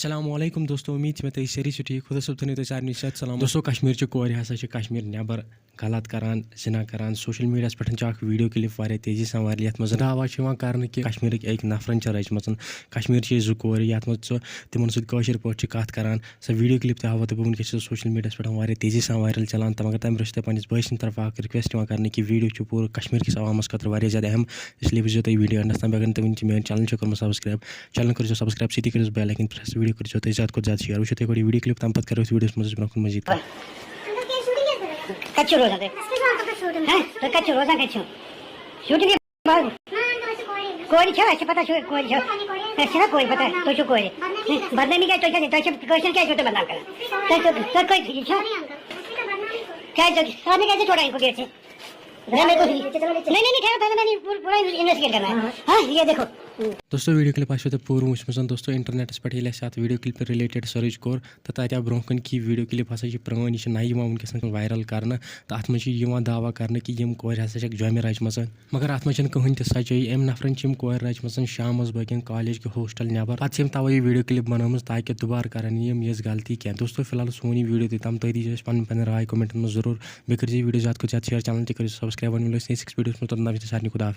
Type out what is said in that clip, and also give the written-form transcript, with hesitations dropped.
अस्सलामुअलैकुम दोस्तों, उम्मीद मैं तई सारी ठीक खुदा सब थी सारे सत सलाम दोस्तों। कश्मीर कोर हसा कश्मीर नबर गलत करान जिना करान सोशल मीडिया पे वीडियो क्लिप वारिया तेजी सान वायर ये दावा कर कि कश्मीर एक नफरन रचम कश्मीर जो कोर ये तिमन सर पे कत करान सो वीडियो क्लिप तवा तो वनकस सोशल मीडिया पे तेजी सान वायरल चलान तो मगर तम पे पस बस तरफ रिक्वेस्ट कर कि वीडियो पूरे कश्मीर किस आवामस खतर ज्यादा अहम, इसलिए वो तुम वीडियो अंडस तम अगर तुम मेन चैनल कर्म सब्सक्राइब चैनल कर सब्सक्राइब सी कर बेल आइकन प्रेस वीडियो कर ज्यादा खुद ज्यादा शेयर वो वीडियो क्लिप तम पे करो वीडियो ब्रोह मजीद कच्चू रोजा दे हैं तो कच्चू रोजा कच्चू शूटिंग के बाद कोई छो ऐसे पता छो कोई छो ऐसे ना कोई पता तो छो कोई बदनामी क्या तो क्वेश्चन क्या छो तो बदनाम कर तो कोई छो क्या जो सामने कैसे छोड़ा इनको कैसे नहीं खैर पहले मैंने पूरा इन्वेस्टिगेट करना है। हाँ ये देखो दोस्तों वीडियो क्लिप आसो पूर्व वुचम दोस्तों इंटरनेटस पे अत video clip related search core तो तत ब्रोह कन कि वीडियो क्लिप हसा प्रान यह नई वनकस वायरल कर तो अत मे दावा कर कि यम कोर हसा जमे रचम मगर अत मे कहन तह सच्चाई अम नफरन कोर रचम शाम बगन कॉलेज के हॉस्टल नबर पे तवे वीडियो क्लिप बनाम ताकि दोबारा करन यम ये गलती क्या दोस्तों फिलहाल सोन वीडियो तम तुम दीजिए पन राय कमेंट में जरूर बे कर वीडियो ज्यादा शेयर चैनल तक सब्सक्राइब वन 6 वीडियो में तो सारे खुदा।